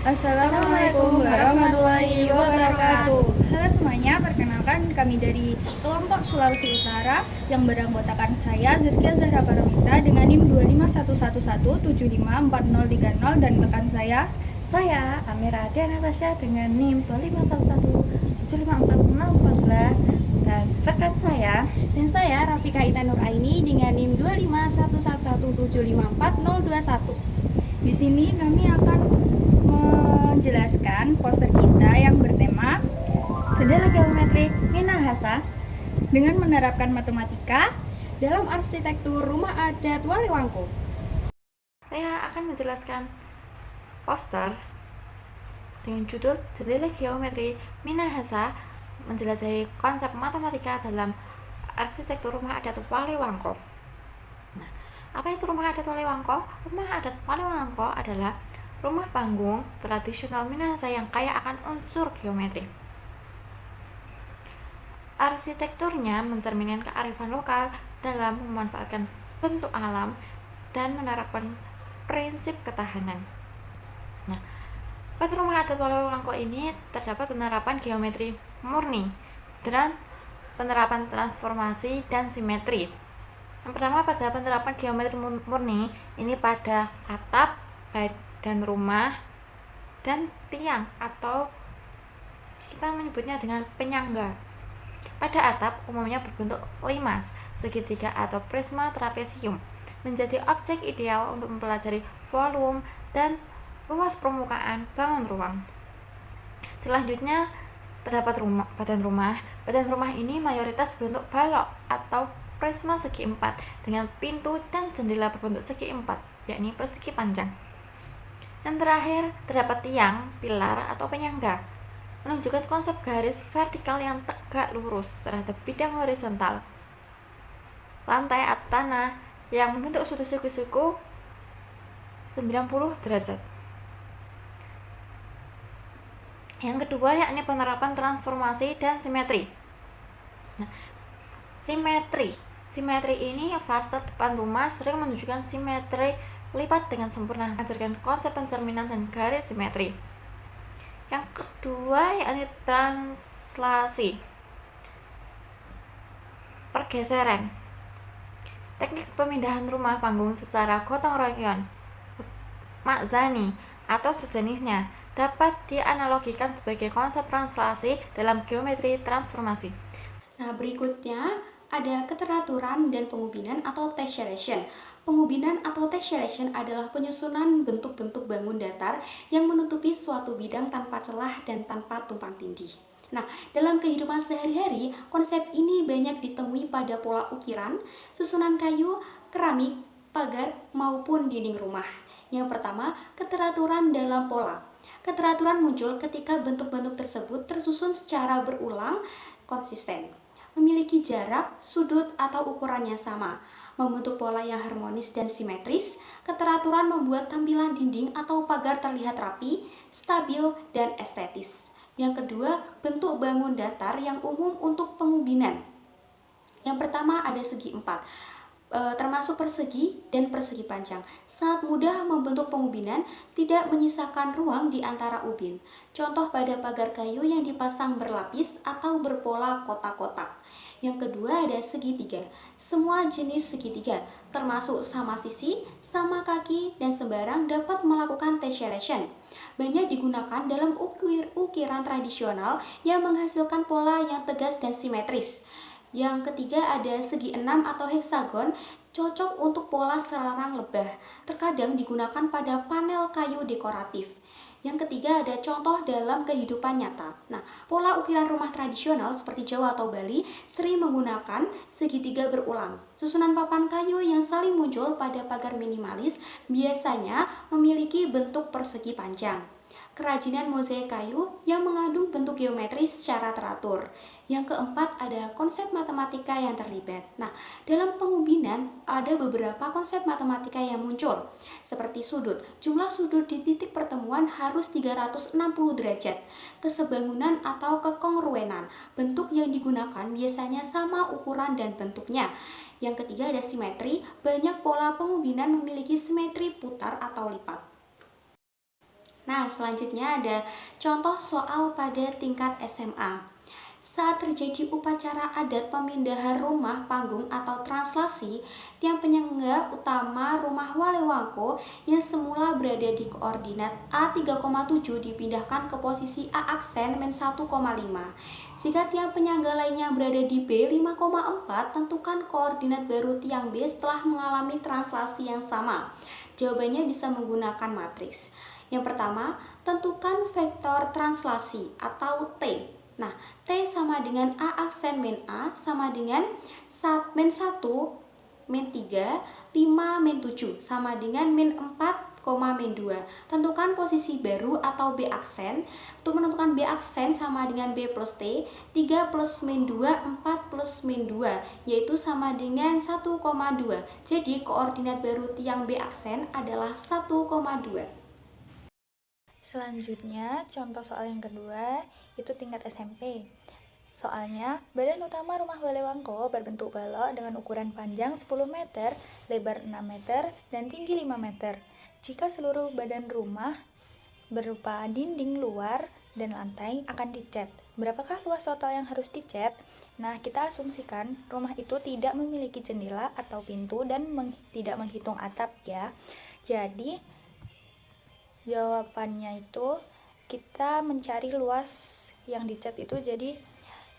Assalamualaikum warahmatullahi wabarakatuh. Halo semuanya, perkenalkan kami dari kelompok Sulawesi Utara yang beranggotakan saya Zizkia Zahra Paramita dengan NIM 25111754030 dan rekan saya Amira Diana Tasya dengan NIM 25117546014 dan rekan saya Dan saya Rafika Ita Nur Aini dengan NIM 25117540021. Di sini kami akan menjelaskan poster kita yang bertema Jendela Geometrik Minahasa dengan menerapkan matematika Dalam arsitektur rumah adat Waliwangko. Saya akan menjelaskan poster dengan judul Jendela Geometri Minahasa menjelajahi konsep matematika dalam arsitektur rumah adat Waliwangko. Nah, apa itu rumah adat Waliwangko? Rumah adat Waliwangko adalah rumah panggung tradisional Minahasa yang kaya akan unsur geometri. Arsitekturnya mencerminkan kearifan lokal dalam memanfaatkan bentuk alam dan menerapkan prinsip ketahanan. Nah, pada rumah adat Waliwangko ini terdapat penerapan geometri murni dan penerapan transformasi dan simetri. Yang pertama, pada penerapan geometri murni ini pada atap, badan rumah, dan tiang atau kita menyebutnya dengan penyangga. Pada atap umumnya berbentuk limas, segitiga atau prisma trapesium, menjadi objek ideal untuk mempelajari volume dan luas permukaan bangun ruang. Selanjutnya terdapat badan rumah. Badan rumah ini mayoritas berbentuk balok atau prisma segi empat dengan pintu dan jendela berbentuk segi empat, yakni persegi panjang. Yang terakhir terdapat tiang, pilar atau penyangga, menunjukkan konsep garis vertikal yang tegak lurus terhadap bidang horizontal. Lantai atau tanah yang membentuk sudut siku-siku 90 derajat. Yang kedua yakni penerapan transformasi dan simetri. Nah, simetri ini fasad depan rumah sering menunjukkan simetri lipat dengan sempurna, mengajarkan konsep pencerminan dan garis simetri. Yang kedua yakni translasi, pergeseran. Teknik pemindahan rumah panggung secara gotong royong, makzani atau sejenisnya dapat dianalogikan sebagai konsep translasi dalam geometri transformasi. Nah, berikutnya ada keteraturan dan pengubinan atau tessellation. Pengubinan atau tessellation adalah penyusunan bentuk-bentuk bangun datar yang menutupi suatu bidang tanpa celah dan tanpa tumpang tindih. Nah, dalam kehidupan sehari-hari, konsep ini banyak ditemui pada pola ukiran, susunan kayu, keramik, pagar, maupun dinding rumah. Yang pertama, keteraturan dalam pola. Keteraturan muncul ketika bentuk-bentuk tersebut tersusun secara berulang, konsisten, memiliki jarak, sudut, atau ukurannya sama, membentuk pola yang harmonis dan simetris. Keteraturan membuat tampilan dinding atau pagar terlihat rapi, stabil, dan estetis. Yang kedua, bentuk bangun datar yang umum untuk pengubinan. Yang pertama ada segi empat, termasuk persegi dan persegi panjang. Sangat mudah membentuk pengubinan, tidak menyisakan ruang di antara ubin. Contoh pada pagar kayu yang dipasang berlapis atau berpola kotak-kotak. Yang kedua ada segitiga. Semua jenis segitiga, termasuk sama sisi, sama kaki, dan sembarang dapat melakukan tessellation. Banyak digunakan dalam ukiran tradisional yang menghasilkan pola yang tegas dan simetris. Yang ketiga ada segi enam atau heksagon, cocok untuk pola selarang lebah, terkadang digunakan pada panel kayu dekoratif. Yang ketiga ada contoh dalam kehidupan nyata. Nah, pola ukiran rumah tradisional seperti Jawa atau Bali sering menggunakan segitiga berulang. Susunan papan kayu yang saling muncul pada pagar minimalis biasanya memiliki bentuk persegi panjang. Kerajinan mozaik kayu yang mengandung bentuk geometri secara teratur. Yang keempat ada konsep matematika yang terlibat. Nah, dalam pengubinan ada beberapa konsep matematika yang muncul, seperti sudut. Jumlah sudut di titik pertemuan harus 360 derajat. Kesebangunan atau kekongruenan. Bentuk yang digunakan biasanya sama ukuran dan bentuknya. Yang ketiga ada simetri. Banyak pola pengubinan memiliki simetri putar atau lipat. Nah, selanjutnya ada contoh soal pada tingkat SMA. Saat terjadi upacara adat pemindahan rumah panggung atau translasi, tiang penyangga utama rumah Walewangko yang semula berada di koordinat A3,7 dipindahkan ke posisi A aksen min 1,5. Jika tiang penyangga lainnya berada di B5,4, tentukan koordinat baru tiang B setelah mengalami translasi yang sama. Jawabannya bisa menggunakan matriks. Yang pertama, tentukan vektor translasi atau T. Nah, T sama dengan A aksen min A sama dengan min 1, min 3, 5, min 7 sama dengan min 4, min 2. Tentukan posisi baru atau B aksen. Untuk menentukan B aksen sama dengan B plus T, 3 plus min 2, 4 plus min 2, yaitu sama dengan 1,2. Jadi koordinat baru tiang B aksen adalah 1,2. Selanjutnya, contoh soal yang kedua, itu tingkat SMP. Soalnya, badan utama rumah Walewangko berbentuk balok dengan ukuran panjang 10 meter, lebar 6 meter, dan tinggi 5 meter. Jika seluruh badan rumah berupa dinding luar dan lantai akan dicat. Berapakah luas total yang harus dicat? Nah, kita asumsikan rumah itu tidak memiliki jendela atau pintu dan tidak menghitung atap ya. Jadi, jawabannya itu kita mencari luas yang dicat itu, jadi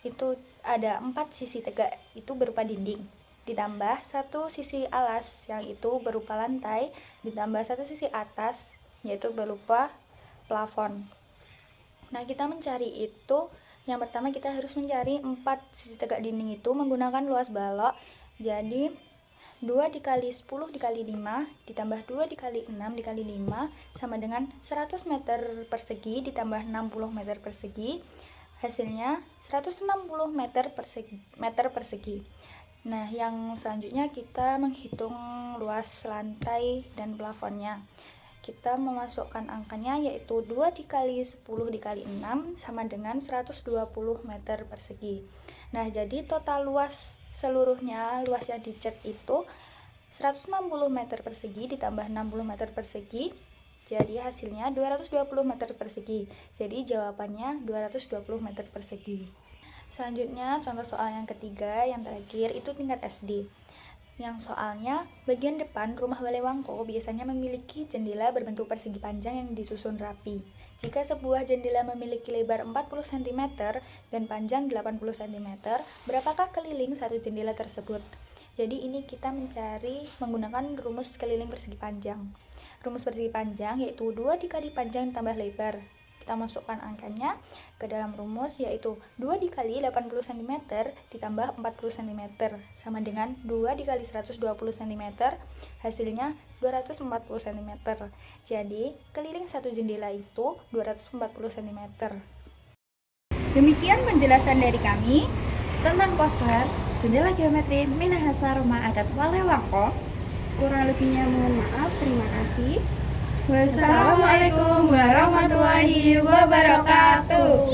itu ada 4 sisi tegak itu berupa dinding, ditambah 1 sisi alas yang itu berupa lantai, ditambah 1 sisi atas yaitu berupa plafon. Nah, kita mencari itu, yang pertama kita harus mencari 4 sisi tegak dinding itu menggunakan luas balok. Jadi 2 dikali 10 dikali 5 ditambah 2 dikali 6 dikali 5 sama dengan 100 meter persegi ditambah 60 meter persegi, hasilnya 160 meter persegi. Nah, yang selanjutnya kita menghitung luas lantai dan plafonnya. Kita memasukkan angkanya yaitu 2 dikali 10 dikali 6 sama dengan 120 meter persegi. Nah, jadi total luas seluruhnya, luas yang dicat itu 160 meter persegi ditambah 60 meter persegi, jadi hasilnya 220 meter persegi. Jadi jawabannya 220 meter persegi. Selanjutnya contoh soal yang ketiga, yang terakhir itu tingkat SD. Yang soalnya, bagian depan rumah Walewangko biasanya memiliki jendela berbentuk persegi panjang yang disusun rapi. Jika sebuah jendela memiliki lebar 40 cm dan panjang 80 cm, berapakah keliling satu jendela tersebut? Jadi ini kita mencari menggunakan rumus keliling persegi panjang. Rumus persegi panjang yaitu 2 dikali panjang tambah lebar. Kita masukkan angkanya ke dalam rumus yaitu 2 dikali 80 cm ditambah 40 cm sama dengan 2 dikali 120 cm, hasilnya 240 cm. Jadi keliling satu jendela itu 240 cm. Demikian penjelasan dari kami tentang poster jendela geometri Minahasa Rumah Adat Walewangko. Kurang lebihnya mohon maaf. Terima kasih. Wassalamualaikum warahmatullahi wabarakatuh.